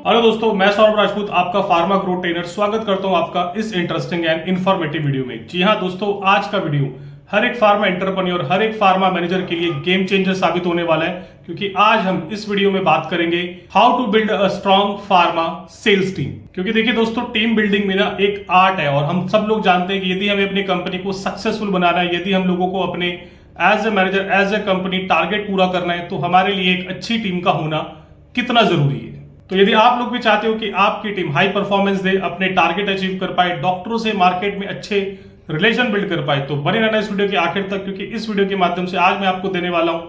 Hello दोस्तों, मैं सौरभ राजपूत आपका फार्मा ग्रोथ ट्रेनर स्वागत करता हूं आपका इस इंटरेस्टिंग एंड इंफॉर्मेटिव वीडियो में। जी हां दोस्तों, आज का वीडियो हर एक फार्मा एंटरप्रेन्योर, हर एक फार्मा मैनेजर के लिए गेम चेंजर साबित होने वाला है, क्योंकि आज हम इस वीडियो में बात करेंगे how to build a strong pharma sales team. क्योंकि देखिए दोस्तों, टीम बिल्डिंग में ना एक आर्ट है और हम सब लोग जानते हैं कि यदि हमें अपनी कंपनी को सक्सेसफुल बनाना है, यदि हम लोगों को अपने as a manager, as a company target पूरा करना है, तो हमारे लिए एक अच्छी टीम का होना कितना जरूरी है। तो यदि आप लोग भी चाहते हो कि आपकी टीम हाई परफॉर्मेंस दे, अपने टारगेट अचीव कर पाए, डॉक्टरों से मार्केट में अच्छे रिलेशन बिल्ड कर पाए, तो बने रहना इस वीडियो के आखिर तक, क्योंकि इस वीडियो के माध्यम से आज मैं आपको देने वाला हूं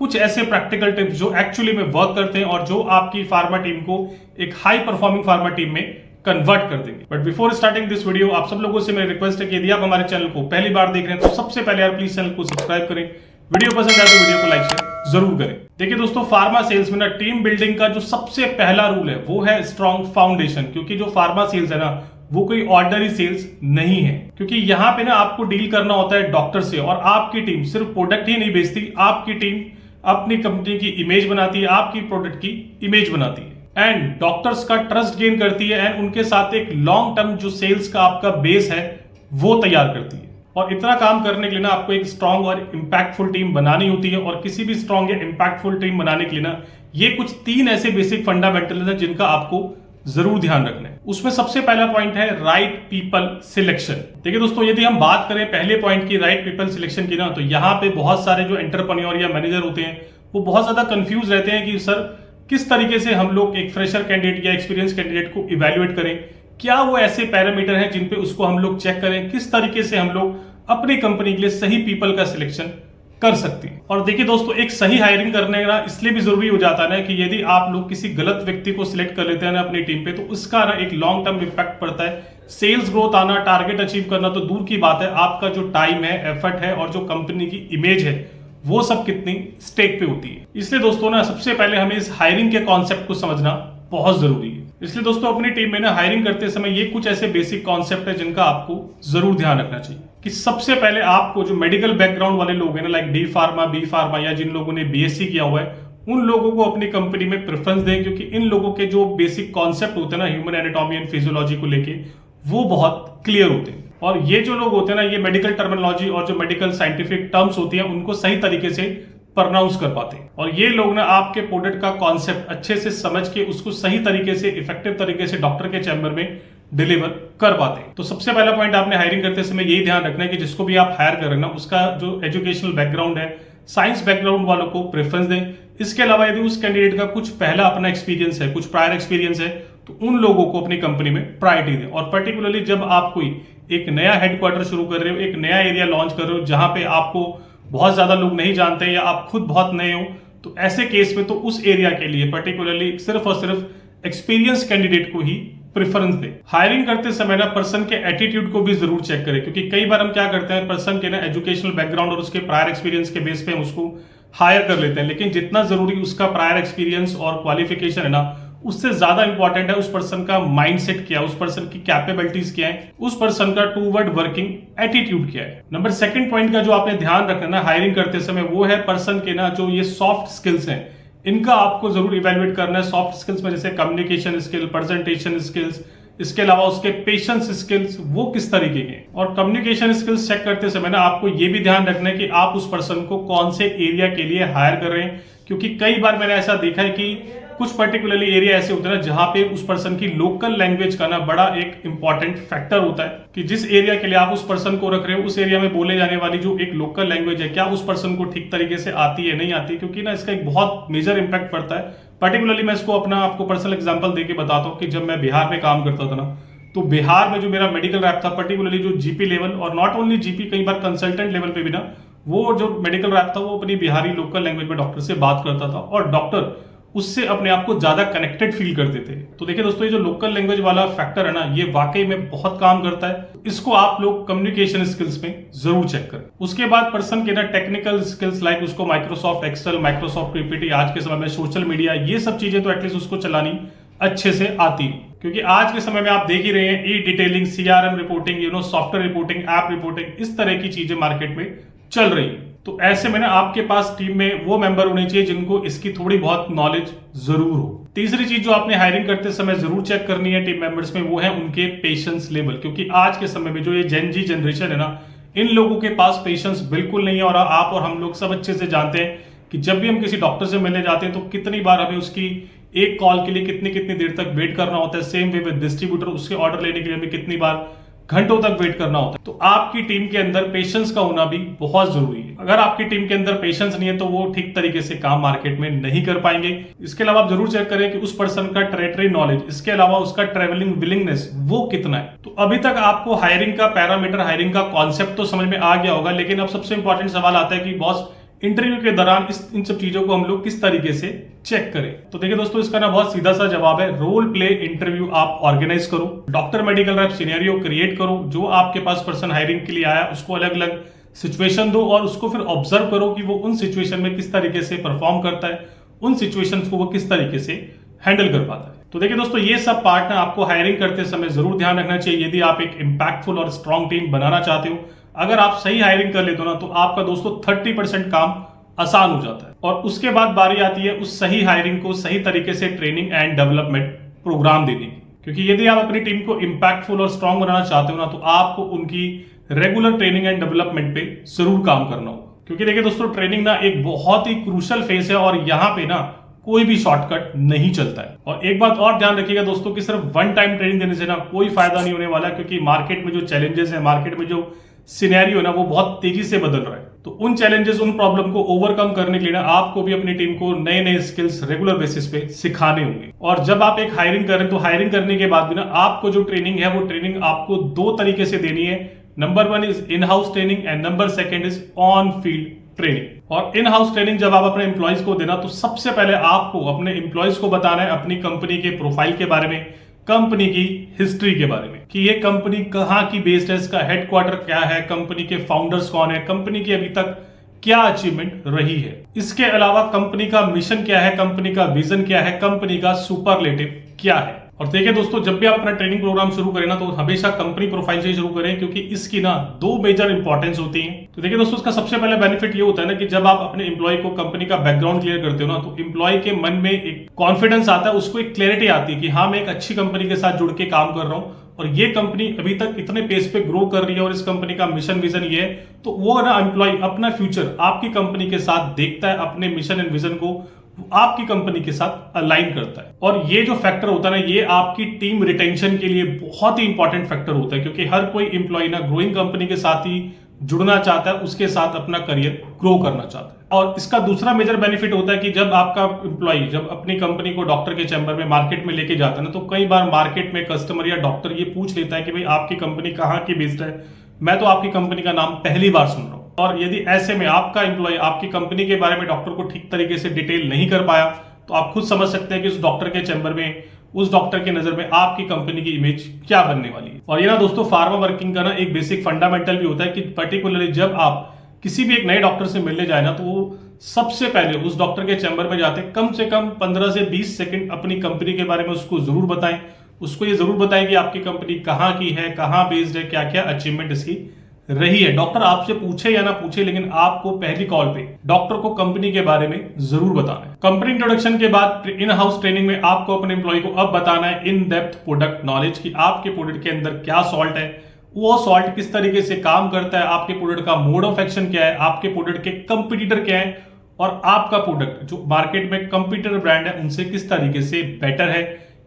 कुछ ऐसे प्रैक्टिकल टिप्स जो एक्चुअली में वर्क करते हैं और जो आपकी फार्मा टीम को एक हाई परफॉर्मिंग फार्मा टीम में कन्वर्ट कर देंगे। But before starting this video, आप सब लोगों से मेरी रिक्वेस्ट है कि यदि आप हमारे चैनल को पहली बार देख रहे हैं तो सबसे पहले यार प्लीज चैनल को सब्सक्राइब करें, वीडियो पसंद आए तो वीडियो को लाइक शेयर जरूर करें। देखिए दोस्तों, फार्मा सेल्स में ना टीम बिल्डिंग का जो सबसे पहला रूल है वो है स्ट्रॉन्ग फाउंडेशन। क्योंकि जो फार्मा सेल्स है ना, वो कोई ऑर्डिनरी सेल्स नहीं है, क्योंकि यहां पे ना आपको डील करना होता है डॉक्टर से, और आपकी टीम सिर्फ प्रोडक्ट ही नहीं बेचती, आपकी टीम अपनी कंपनी की इमेज बनाती है, आपकी प्रोडक्ट की इमेज बनाती है एंड डॉक्टर्स का ट्रस्ट गेन करती है एंड उनके साथ एक लॉन्ग टर्म जो सेल्स का आपका बेस है वो तैयार करती है। और इतना काम करने के लिए ना आपको एक स्ट्रांग और इंपैक्टफुल टीम बनानी होती है, और किसी भी स्ट्रांग या इंपैक्टफुल टीम बनाने के लिए ना ये कुछ 3 ऐसे बेसिक फंडामेंटल्स हैं जिनका आपको जरूर ध्यान रखना है। उसमें सबसे पहला पॉइंट है राइट पीपल सिलेक्शन। देखिए दोस्तों, यदि हम बात करें पहले पॉइंट की, राइट पीपल सिलेक्शन की ना, तो यहाँ पे बहुत सारे जो एंटरप्रेन्योर या मैनेजर होते हैं वो बहुत ज्यादा कंफ्यूज रहते हैं कि सर किस तरीके से हम लोग एक फ्रेशर कैंडिडेट या एक्सपीरियंस कैंडिडेट को इवेल्युएट करें, क्या वो ऐसे पैरामीटर हैं जिन पे उसको हम लोग चेक करें, किस तरीके से हम लोग अपनी कंपनी के लिए सही पीपल का सिलेक्शन कर सकते हैं। और देखिए दोस्तों, एक सही हायरिंग करने का इसलिए भी जरूरी हो जाता है ना कि यदि आप लोग किसी गलत व्यक्ति को सिलेक्ट कर लेते हैं ना अपनी टीम पे, तो उसका ना एक लॉन्ग टर्म इम्पैक्ट पड़ता है। सेल्स ग्रोथ आना, टारगेट अचीव करना तो दूर की बात है, आपका जो टाइम है, एफर्ट है और जो कंपनी की इमेज है वो सब कितनी स्टेक पे होती है। इसलिए दोस्तों ना सबसे पहले हमें इस हायरिंग के कॉन्सेप्ट को समझना बहुत जरूरी है। इसलिए दोस्तों, अपनी टीम में ना हायरिंग करते समय ये कुछ ऐसे बेसिक कॉन्सेप्ट है जिनका आपको जरूर ध्यान रखना चाहिए। कि सबसे पहले आपको जो मेडिकल बैकग्राउंड वाले लोग हैं ना, like D pharma, B pharma या जिन लोगों ने बीएससी किया हुआ है, उन लोगों को अपनी कंपनी में प्रेफरेंस दें, क्योंकि इन लोगों के जो बेसिक कॉन्सेप्ट होते हैं ना ह्यूमन एनाटॉमी एंड फिजियोलॉजी को लेके, वो बहुत क्लियर होते हैं। और ये जो लोग होते हैं ना, ये मेडिकल टर्मिनोलॉजी और जो मेडिकल साइंटिफिक टर्म्स होती हैं उनको सही तरीके से प्रोनाउंस कर पाते हैं। और ये लोग ना आपके प्रोडक्ट का कॉन्सेप्ट अच्छे से समझ के उसको सही तरीके से, इफेक्टिव तरीके से डॉक्टर के चैम्बर में डिलीवर कर पाते हैं। तो सबसे पहला पॉइंट आपने हायरिंग करते समय यही ध्यान रखना है कि जिसको भी आप हायर कर रहे हैं ना, उसका जो एजुकेशनल बैकग्राउंड है, साइंस बैकग्राउंड वालों को प्रेफरेंस दें। इसके अलावा यदि उस कैंडिडेट का कुछ पहला अपना एक्सपीरियंस है, कुछ प्रायर एक्सपीरियंस है, तो उन लोगों को अपनी कंपनी में प्रायोरिटी दें। और पर्टिकुलरली जब आप कोई एक नया हेडक्वार्टर शुरू कर रहे हो, एक नया एरिया लॉन्च कर रहे हो जहां पे आपको बहुत ज्यादा लोग नहीं जानते या आप खुद बहुत नए हो, तो ऐसे केस में तो उस एरिया के लिए पर्टिकुलरली सिर्फ और सिर्फ एक्सपीरियंस कैंडिडेट को ही प्रेफरेंस दे। हायरिंग करते समय ना पर्सन के एटीट्यूड को भी जरूर चेक करें, क्योंकि कई बार हम क्या करते हैं, पर्सन के ना एजुकेशनल बैकग्राउंड और उसके प्रायर एक्सपीरियंस के बेस पे हम उसको हायर कर लेते हैं, लेकिन जितना जरूरी उसका प्रायर एक्सपीरियंस और क्वालिफिकेशन है ना, उससे ज्यादा इंपॉर्टेंट है उस पर्सन का माइंडसेट क्या है, उस पर्सन की कैपेबिलिटीज क्या है, उस पर्सन का टूवर्ड वर्किंग एटीट्यूड क्या है। नंबर सेकंड पॉइंट का जो आपने ध्यान रखना ना हायरिंग करते समय, वो है पर्सन के ना जो ये सॉफ्ट स्किल्स हैं, इनका आपको जरूर इवेल्युएट करना है। सॉफ्ट स्किल्स में जैसे कम्युनिकेशन स्किल, प्रेजेंटेशन स्किल्स, इसके अलावा उसके पेशेंस स्किल्स वो किस तरीके के हैं। और कम्युनिकेशन स्किल्स चेक करते समय ना आपको ये भी ध्यान रखना है कि आप उस पर्सन को कौन से एरिया के लिए हायर कर रहे हैं, क्योंकि कई बार मैंने ऐसा देखा है कि कुछ पर्टिकुलरली एरिया ऐसे होते हैं ना जहां पे उस पर्सन की लोकल लैंग्वेज का ना बड़ा एक इंपॉर्टेंट फैक्टर होता है कि जिस एरिया के लिए आप उस पर्सन को रख रहे हो, उस एरिया में बोले जाने वाली जो एक लोकल लैंग्वेज है, क्या उस पर्सन को ठीक तरीके से आती है, नहीं आती, क्योंकि ना इसका एक बहुत मेजर इंपैक्ट पड़ता है। पर्टिकुलरली मैं इसको अपना आपको पर्सनल एग्जांपल देके बताता हूँ कि जब मैं बिहार में काम करता था ना, तो बिहार में जो मेरा मेडिकल रैप था, पर्टिकुलरली जो जीपी लेवल और नॉट ओनली जीपी, कई बार कंसल्टेंट लेवल पे भी ना वो जो मेडिकल रैप था वो अपनी बिहारी लोकल लैंग्वेज में डॉक्टर से बात करता था और डॉक्टर उससे अपने आप को ज्यादा कनेक्टेड फील करते थे। तो देखिए दोस्तों, ये जो लोकल लैंग्वेज वाला फैक्टर है ना, ये वाकई में बहुत काम करता है। इसको आप लोग कम्युनिकेशन स्किल्स में जरूर चेक करें। उसके बाद पर्सन के ना टेक्निकल स्किल्स, लाइक उसको माइक्रोसॉफ्ट एक्सेल, माइक्रोसॉफ्ट पीपीटी, आज के समय में सोशल मीडिया, ये सब चीजें तो एटलीस्ट उसको चलानी अच्छे से आती है। क्योंकि आज के समय में आप देख ही रहे हैं, E detailing, CRM reporting, software reporting, app reporting, इस तरह की चीजें मार्केट में चल रही है। तो ऐसे में ना आपके पास टीम में वो मेंबर होने चाहिए जिनको इसकी थोड़ी बहुत नॉलेज जरूर हो। तीसरी चीज जो आपने हायरिंग करते समय जरूर चेक करनी है टीम मेंबर्स में, वो है उनके पेशेंस लेवल। क्योंकि आज के समय में जो ये जेन जी जनरेशन है ना, इन लोगों के पास पेशेंस बिल्कुल नहीं है। और आप और हम लोग सब अच्छे से जानते हैं कि जब भी हम किसी डॉक्टर से मिलने जाते हैं तो कितनी बार हमें उसकी एक कॉल के लिए कितनी कितनी देर तक वेट करना होता है। सेम वे विद डिस्ट्रीब्यूटर, उसके ऑर्डर लेने के लिए हमें कितनी बार घंटों तक वेट करना होता है। तो आपकी टीम के अंदर पेशेंस का होना भी बहुत जरूरी है। अगर आपकी टीम के अंदर पेशेंस नहीं है तो वो ठीक तरीके से काम मार्केट में नहीं कर पाएंगे। इसके अलावा आप जरूर चेक करें कि उस पर्सन का टेरिटरी नॉलेज, इसके अलावा उसका ट्रेवलिंग विलिंगनेस वो कितना है। तो अभी तक आपको हायरिंग का पैरामीटर, हायरिंग का कॉन्सेप्ट तो समझ में आ गया होगा, लेकिन अब सबसे इंपॉर्टेंट सवाल आता है कि बॉस इंटरव्यू के दौरान इन सब चीजों को हम लोग किस तरीके से चेक करें। तो देखिए दोस्तों, इसका ना बहुत सीधा सा जवाब है, रोल प्ले इंटरव्यू आप ऑर्गेनाइज करो, doctor medical rap scenario create करो। जो आपके पास पर्सन हायरिंग के लिए आया उसको अलग अलग सिचुएशन दो और उसको फिर ऑब्जर्व करो कि वो उन सिचुएशन में किस तरीके से परफॉर्म करता है, उन सिचुएशंस को वो किस तरीके से हैंडल कर पाता है। तो देखिए दोस्तों, ये सब पार्ट ना आपको हायरिंग करते समय जरूर ध्यान रखना चाहिए यदि आप एक इंपैक्टफुल और स्ट्रॉन्ग टीम बनाना चाहते हो। अगर आप सही हायरिंग कर लेते हो ना, तो आपका दोस्तों 30% काम आसान हो जाता है। और उसके बाद बारी आती है उस सही हायरिंग को सही तरीके से ट्रेनिंग एंड डेवलपमेंट प्रोग्राम देने की। क्योंकि यदि आप अपनी टीम को इंपैक्टफुल और स्ट्रॉन्ग बनाना चाहते हो ना, तो आपको उनकी रेगुलर ट्रेनिंग एंड डेवलपमेंट पे जरूर काम करना होगा। क्योंकि देखिए दोस्तों, ट्रेनिंग ना एक बहुत ही क्रूशियल फेज है और यहाँ पे ना कोई भी शॉर्टकट नहीं चलता है। और एक बात और ध्यान रखिएगा दोस्तों कि सिर्फ वन टाइम ट्रेनिंग देने से ना कोई फायदा नहीं होने वाला, क्योंकि मार्केट में जो चैलेंजेस है, मार्केट में जो सिनेरियो है ना, वो बहुत तेजी से बदल रहा है। तो उन चैलेंजेस, उन प्रॉब्लम को ओवरकम करने के लिए ना आपको भी अपनी टीम को नए नए स्किल्स रेगुलर बेसिस पे सिखाने होंगे। और जब आप एक हायरिंग करें तो हायरिंग करने के बाद भी ना आपको जो ट्रेनिंग है वो ट्रेनिंग आपको दो तरीके से देनी है। Number 1 is in house training and number 2 is on field training. और इन हाउस ट्रेनिंग जब आप अपने एम्प्लॉयज को देना, तो सबसे पहले आपको अपने एम्प्लॉयज को बताना है अपनी कंपनी के प्रोफाइल के बारे में, कंपनी की हिस्ट्री के बारे में, कि ये कंपनी कहाँ की बेस्ड है, इसका हेडक्वार्टर क्या है, कंपनी के फाउंडर्स कौन है, कंपनी की अभी तक क्या अचीवमेंट रही है। इसके अलावा कंपनी का मिशन क्या है, कंपनी का विजन क्या है, कंपनी का सुपरलेटिव क्या है। और देखिए दोस्तों, जब भी आप अपना ट्रेनिंग प्रोग्राम शुरू करें ना, तो हमेशा कंपनी प्रोफाइल से शुरू करें, क्योंकि इसकी ना दो मेजर इंपॉर्टेंस होती है। तो देखिए दोस्तों, इसका सबसे पहले बेनिफिट ये होता है ना कि जब आप अपने एम्प्लॉय को कंपनी का बैकग्राउंड क्लियर करते हो ना, तो एम्प्लॉय के मन में एक कॉन्फिडेंस आता है, उसको एक क्लैरिटी आती है कि हाँ, मैं एक अच्छी कंपनी के साथ जुड़ के काम कर रहा हूँ और ये कंपनी अभी तक इतने पेस पे ग्रो कर रही है और इस कंपनी का मिशन विजन ये है। तो वो ना एम्प्लॉय अपना फ्यूचर आपकी कंपनी के साथ देखता है, अपने मिशन एंड विजन को आपकी कंपनी के साथ अलाइन करता है। और ये जो फैक्टर होता है ना, ये आपकी टीम रिटेंशन के लिए बहुत ही इंपॉर्टेंट फैक्टर होता है, क्योंकि हर कोई एम्प्लॉय ना ग्रोइंग कंपनी के साथ ही जुड़ना चाहता है, उसके साथ अपना करियर ग्रो करना चाहता है। और इसका दूसरा मेजर बेनिफिट होता है कि जब आपका एम्प्लॉय जब अपनी कंपनी को डॉक्टर के चैम्बर में मार्केट में लेके जाता है ना, तो कई बार मार्केट में कस्टमर या डॉक्टर ये पूछ लेता है कि भाई आपकी कंपनी कहाँ की बेस्ड है, मैं तो आपकी कंपनी का नाम पहली बार सुन रहा हूँ। और यदि ऐसे में आपका एम्प्लॉय आपकी कंपनी के बारे में डॉक्टर को ठीक तरीके से डिटेल नहीं कर पाया, तो आप खुद समझ सकते हैं कि उस डॉक्टर के चैम्बर में, उस डॉक्टर की नजर में आपकी कंपनी की इमेज क्या बनने वाली है। और ये ना दोस्तों, फार्मा वर्किंग का ना एक बेसिक फंडामेंटल भी होता है कि पर्टिकुलरली जब आप किसी भी एक नए डॉक्टर से मिलने जाए ना, तो वो सबसे पहले उस डॉक्टर के चैम्बर में जाते कम से कम 15 से 20 सेकंड अपनी कंपनी के बारे में उसको जरूर बताएं। उसको ये जरूर बताएं कि आपकी कंपनी कहाँ की है, कहाँ बेस्ड है, क्या क्या अचीवमेंट इसकी रही है। डॉक्टर आपसे पूछे या ना पूछे, लेकिन आपको पहली कॉल पे डॉक्टर को कंपनी के बारे में जरूर बताना है। कंपनी इंट्रोडक्शन के बाद इन हाउस ट्रेनिंग में आपको अपने एम्प्लॉय को अब बताना है इन डेप्थ प्रोडक्ट नॉलेज, कि आपके प्रोडक्ट के अंदर क्या सॉल्ट है, वो सॉल्ट किस तरीके से काम करता है, आपके प्रोडक्ट का मोड ऑफ एक्शन क्या है, आपके प्रोडक्ट के कंपटीटर क्या है, और आपका प्रोडक्ट जो मार्केट में कंपटीटर ब्रांड है उनसे किस तरीके से बेटर है,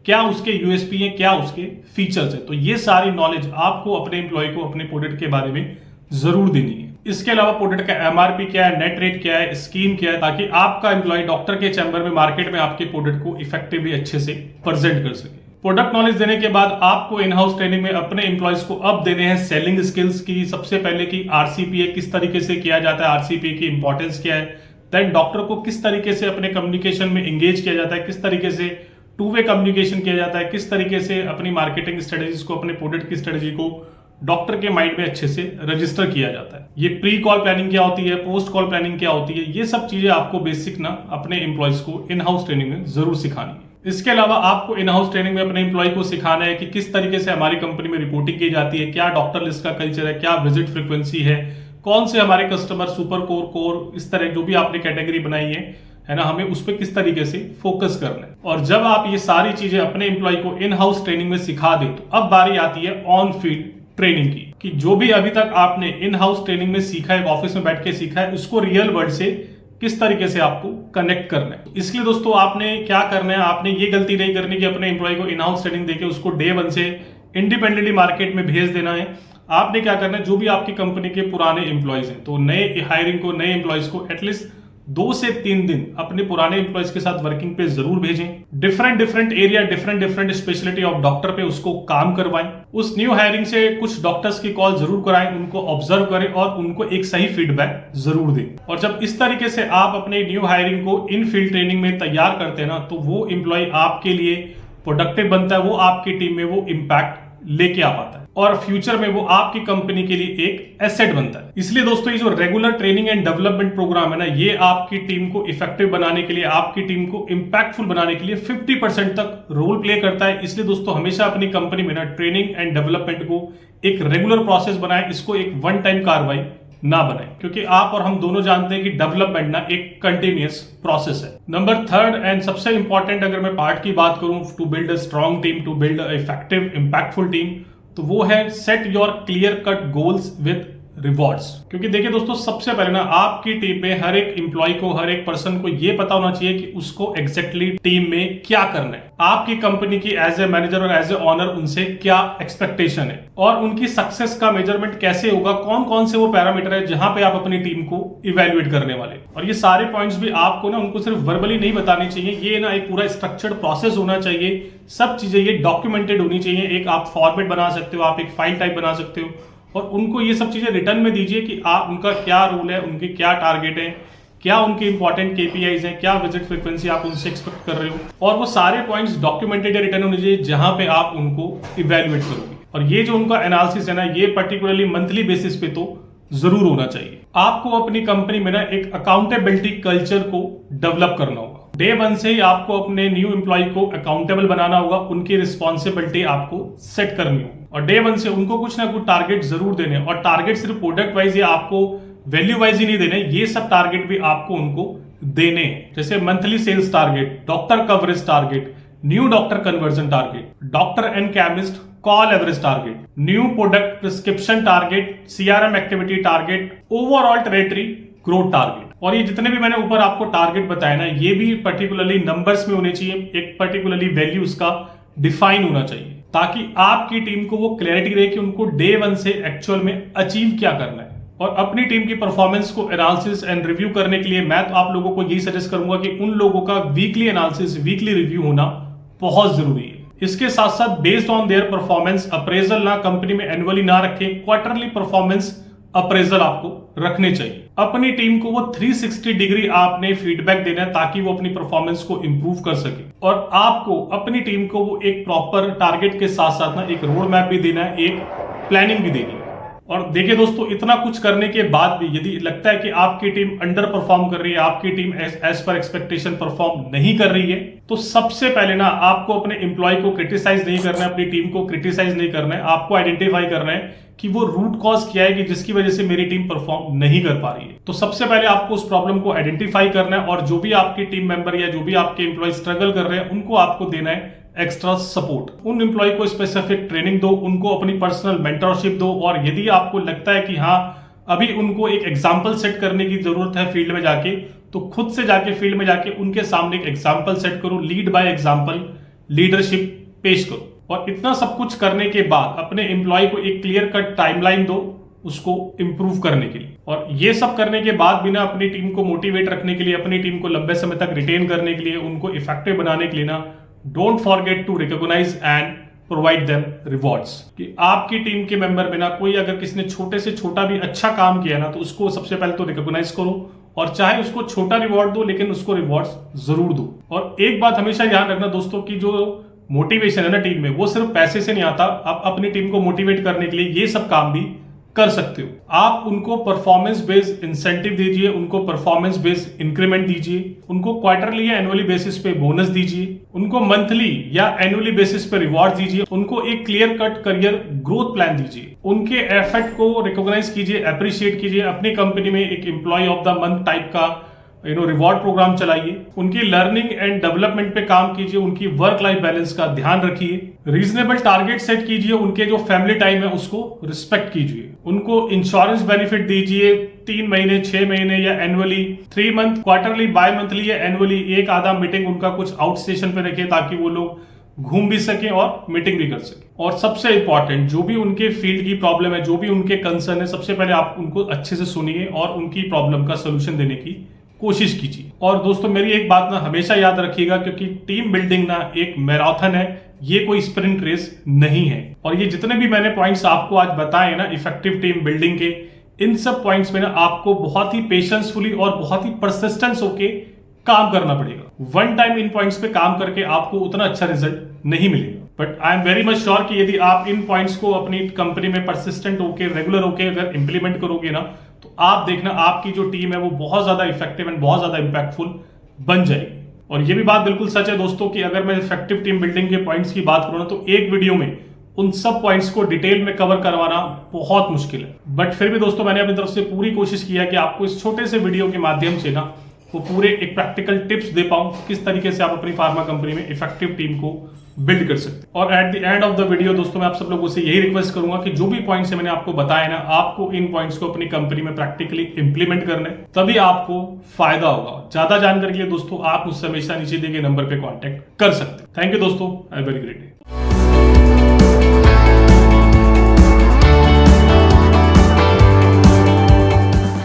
क्या उसके यूएसपी है, क्या उसके फीचर्स है। तो ये सारी नॉलेज आपको अपने एम्प्लॉय को अपने प्रोडक्ट के बारे में जरूर देनी है। इसके अलावा प्रोडक्ट का एमआरपी क्या है, नेट रेट क्या है, स्कीम क्या है, ताकि आपका एम्प्लॉय डॉक्टर के चैम्बर में मार्केट में आपके प्रोडक्ट को इफेक्टिवली अच्छे से प्रेजेंट कर सके। प्रोडक्ट नॉलेज देने के बाद आपको इन हाउस ट्रेनिंग में अपने एम्प्लॉयज को अब देने हैं सेलिंग स्किल्स की। सबसे पहले की आरसीपीए किस तरीके से किया जाता है, आरसीपीए की इंपॉर्टेंस क्या है, देन डॉक्टर को किस तरीके से अपने कम्युनिकेशन में एंगेज किया जाता है, किस तरीके से टू वे कम्युनिकेशन किया जाता है, किस तरीके से अपनी मार्केटिंग स्ट्रेटेजीज को, अपने प्रोडक्ट की स्ट्रेटेजी को डॉक्टर के माइंड में अच्छे से रजिस्टर किया जाता है। ये प्री कॉल प्लानिंग क्या होती है, पोस्ट कॉल प्लानिंग क्या होती है, ये सब चीजें आपको बेसिक ना अपने एम्प्लॉयज को इन हाउस ट्रेनिंग में जरूर सिखानी है। इसके अलावा आपको इन हाउस ट्रेनिंग में अपने एम्प्लॉय को सिखाना है कि किस तरीके से हमारी कंपनी में रिपोर्टिंग की जाती है, क्या डॉक्टर लिस्ट का कल्चर है, क्या विजिट फ्रीक्वेंसी है, कौन से हमारे कस्टमर सुपर कोर, इस तरह जो भी आपने कैटेगरी बनाई है, है ना, हमें उस पर किस तरीके से फोकस करना है। और जब आप ये सारी चीजें अपने एम्प्लॉय को इन हाउस ट्रेनिंग में सिखा दें तो अब बारी आती है ऑन फील्ड ट्रेनिंग की, कि जो भी अभी तक आपने इन हाउस ट्रेनिंग में सीखा है, ऑफिस में बैठ के सीखा है, उसको रियल वर्ल्ड से किस तरीके से आपको कनेक्ट करना है। इसलिए दोस्तों आपने क्या करना है, आपने ये गलती नहीं करनी कि अपने एम्प्लॉय को इन हाउस ट्रेनिंग देके उसको डे 1 से इंडिपेंडेंटली मार्केट में भेज देना है। आपने क्या करना है, जो भी आपकी कंपनी के पुराने एम्प्लॉयज हैं तो नए हायरिंग को, नए एम्प्लॉयज को एटलीस्ट 2 से 3 दिन अपने पुराने एम्प्लॉयज के साथ वर्किंग पे जरूर भेजें। Different area, different speciality of doctor पे उसको काम करवाएं। उस न्यू हायरिंग से कुछ डॉक्टर्स की कॉल जरूर कराएं, उनको ऑब्जर्व करें और उनको एक सही फीडबैक जरूर दें। और जब इस तरीके से आप अपने न्यू हायरिंग को इन फील्ड ट्रेनिंग में तैयार करते हैं ना, तो वो एम्प्लॉय आपके लिए प्रोडक्टिव बनता है, वो आपकी टीम में वो इम्पैक्ट लेके आ पाता है और फ्यूचर में वो आपकी कंपनी के लिए एक एसेट बनता है। इसलिए दोस्तों ये जो regular training and development program है ना, ये आपकी टीम को इफेक्टिव बनाने के लिए, आपकी टीम को इंपैक्टफुल बनाने के लिए 50% तक रोल प्ले करता है। इसलिए दोस्तों हमेशा अपनी कंपनी में ना ट्रेनिंग एंड डेवलपमेंट को एक रेगुलर प्रोसेस बनाएं, इसको एक वन टाइम कार्रवाई ना बनाएं, क्योंकि आप और हम दोनों जानते हैं कि डेवलपमेंट ना एक कंटिन्यूअस प्रोसेस है। नंबर 3 एंड सबसे इंपॉर्टेंट अगर मैं पार्ट की बात करूं to build a strong team, to build a effective impactful team, तो वो है set your clear cut goals with rewards. क्योंकि देखिए दोस्तों सबसे पहले ना आपकी टीम में हर एक एम्प्लॉय को, हर एक पर्सन को ये पता होना चाहिए कि उसको एग्जैक्टली टीम में क्या करना है, आपकी कंपनी की एज ए मैनेजर और एज ए ऑनर उनसे क्या एक्सपेक्टेशन है और उनकी सक्सेस का मेजरमेंट कैसे होगा, कौन कौन से वो पैरामीटर है जहां पे आप अपनी टीम को इवेल्युएट करने वाले। और ये सारे पॉइंट्स भी आपको ना उनको सिर्फ वर्बली नहीं बताने चाहिए, ये ना एक पूरा स्ट्रक्चर्ड प्रोसेस होना चाहिए। सब चीजें ये डॉक्यूमेंटेड होनी चाहिए। एक आप फॉर्मेट बना सकते हो, आप एक फाइल टाइप बना सकते हो और उनको ये सब चीजें रिटर्न में दीजिए कि आप उनका क्या रोल है, उनके क्या टारगेट है, क्या उनके इंपॉर्टेंट केपीआईज हैं, क्या विजिट फ्रीक्वेंसी आप उनसे एक्सपेक्ट कर रहे हो, और वो सारे पॉइंट्स डॉक्यूमेंटेड या रिटर्न होने चाहिए जहां पे आप उनको इवेल्युएट करोगे। और ये जो उनका एनालिसिस है ना, ये पर्टिकुलरली मंथली बेसिस पे तो जरूर होना चाहिए। आपको अपनी कंपनी में ना एक अकाउंटेबिलिटी कल्चर को डेवलप करना होगा। डे 1 से ही आपको अपने न्यू एम्प्लॉय को अकाउंटेबल बनाना होगा, उनकी रिस्पॉन्सिबिलिटी आपको सेट करनी होगी और डे 1 से उनको कुछ ना कुछ टारगेट जरूर देने। और टारगेट सिर्फ प्रोडक्ट वाइज या आपको वैल्यू वाइज ही नहीं देने, ये सब टारगेट भी आपको उनको देने हैं। जैसे monthly sales target, doctor coverage target, new doctor conversion target, doctor and chemist call average target, new product prescription target, CRM activity target, overall territory growth target. और ये जितने भी मैंने ऊपर आपको टारगेट बताया ना, ये भी पर्टिकुलरली नंबर्स में होने चाहिए, एक पर्टिकुलरली वैल्यू उसका डिफाइन होना चाहिए ताकि आपकी टीम को वो क्लैरिटी रहे कि उनको डे 1 से एक्चुअल में अचीव क्या करना है। और अपनी टीम की परफॉर्मेंस को एनालिसिस एंड रिव्यू करने के लिए मैं तो आप लोगों को यही सजेस्ट करूंगा कि उन लोगों का वीकली एनालिसिस, वीकली रिव्यू होना बहुत जरूरी है। इसके साथ साथ based on their performance appraisal ना कंपनी में एनुअली ना रखें, क्वार्टरली परफॉर्मेंस अप्रेजल आपको रखने चाहिए। अपनी टीम को वो 360 डिग्री आपने फीडबैक देना है ताकि वो अपनी परफॉर्मेंस को इंप्रूव कर सके। और आपको अपनी टीम को वो एक प्रॉपर टारगेट के साथ साथ ना एक रोड मैप भी देना है, एक प्लानिंग भी देनी है। और देखिए दोस्तों, इतना कुछ करने के बाद भी यदि लगता है कि आपकी टीम अंडर परफॉर्म कर रही है, आपकी team as per expectation perform नहीं कर रही है, तो सबसे पहले ना आपको अपने एम्प्लॉय को क्रिटिसाइज नहीं करना है, अपनी टीम को क्रिटिसाइज नहीं करना है। आपको आइडेंटिफाई करना है कि वो रूट कॉज क्या है कि जिसकी वजह से मेरी टीम परफॉर्म नहीं कर पा रही है। तो सबसे पहले आपको उस प्रॉब्लम को आइडेंटिफाई करना है और जो भी आपकी टीम मेंबर या जो भी आपके एम्प्लॉय स्ट्रगल कर रहे हैं उनको आपको देना है एक्स्ट्रा सपोर्ट। उन एम्प्लॉय को स्पेसिफिक ट्रेनिंग दो, उनको अपनी पर्सनल मेंटरशिप दो। और यदि आपको लगता है कि हाँ अभी उनको एक एग्जाम्पल सेट करने की जरूरत है फील्ड में जाके, तो खुद से जाके फील्ड में जाके उनके सामने एक एग्जाम्पल सेट करो, लीड बाय एग्जाम्पल लीडरशिप पेश करो। और इतना सब कुछ करने के बाद अपने एम्प्लॉय को एक क्लियर कट टाइमलाइन दो उसको इंप्रूव करने के लिए। और ये सब करने के बाद भी ना अपनी टीम को मोटिवेट रखने के लिए, अपनी टीम को लंबे समय तक रिटेन करने के लिए, उनको इफेक्टिव बनाने के लिए ना don't forget to recognize and provide them rewards. कि आपकी टीम के मेंबर में ना कोई अगर किसी ने छोटे से छोटा भी अच्छा काम किया ना, तो उसको सबसे पहले तो रिकॉग्नाइज करो और चाहे उसको छोटा रिवॉर्ड दो लेकिन उसको रिवॉर्ड्स जरूर दो। और एक बात हमेशा ध्यान रखना दोस्तों की जो मोटिवेशन है ना टीम में, वो सिर्फ पैसे से नहीं आता। आप अपनी टीम को मोटिवेट करने के लिए ये सब काम भी कर सकते हो। आप उनको परफॉर्मेंस बेस्ड इंसेंटिव दीजिए, उनको परफॉर्मेंस बेस्ड इंक्रीमेंट दीजिए, उनको क्वार्टरली या एनुअली बेसिस पे बोनस दीजिए, उनको मंथली या एनुअली बेसिस पे रिवॉर्ड दीजिए, उनको एक clear cut career growth plan दीजिए, उनके एफर्ट को रिकॉग्नाइज कीजिए, अप्रिशिएट कीजिए। अपनी कंपनी में एक employee of the month type का रिवॉर्ड प्रोग्राम चलाइए, उनकी लर्निंग एंड डेवलपमेंट पे काम कीजिए, उनकी वर्क लाइफ बैलेंस का ध्यान रखिए, रीजनेबल टारगेट सेट कीजिए, उनके जो फैमिली टाइम है उसको रिस्पेक्ट कीजिए, उनको इंश्योरेंस बेनिफिट दीजिए 3 महीने 6 महीने या annually 3 month, quarterly, by monthly या एनुअली एक आधा मीटिंग उनका कुछ आउट स्टेशन पे रखे ताकि वो लोग घूम भी सके और मीटिंग भी कर सके। और सबसे इंपॉर्टेंट, जो भी उनके फील्ड की प्रॉब्लम है, जो भी उनके कंसर्न है, सबसे पहले आप उनको अच्छे से सुनिए और उनकी प्रॉब्लम का सोल्यूशन देने की कोशिश कीजिए। और दोस्तों मेरी एक बात ना हमेशा याद रखिएगा, क्योंकि टीम बिल्डिंग ना एक मैराथन है, ये कोई स्प्रिंट रेस नहीं है। और ये जितने भी मैंने पॉइंट्स आपको आज बताए ना इफेक्टिव टीम बिल्डिंग के, इन सब पॉइंट्स में ना आपको बहुत ही पेशेंसफुली और बहुत ही परसिस्टेंस होके काम करना पड़ेगा। वन टाइम इन पॉइंट्स पे काम करके आपको उतना अच्छा रिजल्ट नहीं मिलेगा। But I am very much sure कि यदि आप इन पॉइंट्स को अपनी कंपनी में परसिस्टेंट होके, रेगुलर होके अगर इंप्लीमेंट करोगे ना, तो आप देखना आपकी जो टीम है वो बहुत ज्यादा इफेक्टिव एंड बहुत ज्यादा इंपैक्टफुल बन जाएगी। और ये भी बात बिल्कुल सच है दोस्तों कि अगर मैं इफेक्टिव टीम बिल्डिंग के पॉइंट्स की बात करूं ना, तो एक वीडियो में उन सब पॉइंट्स को डिटेल में कवर करवाना बहुत मुश्किल है। बट फिर भी दोस्तों मैंने अपनी तरफ से पूरी कोशिश किया कि आपको इस छोटे से वीडियो के माध्यम से ना वो पूरे एक प्रैक्टिकल टिप्स दे पाऊं किस तरीके से आप अपनी फार्मा कंपनी में इफेक्टिव टीम को बिल्ड कर सकते हैं। और at the end of the video दोस्तों मैं आप सब लोगों से यही रिक्वेस्ट करूंगा कि जो भी पॉइंट्स मैंने आपको बताया ना, आपको इन पॉइंट्स को अपनी कंपनी में प्रैक्टिकली इंप्लीमेंट करना है, तभी आपको फायदा होगा। ज्यादा जानकारी के लिए दोस्तों आप मुझसे हमेशा नीचे दिए गए नंबर पे कांटेक्ट कर सकते हैं। थैंक यू दोस्तों, have a very great day.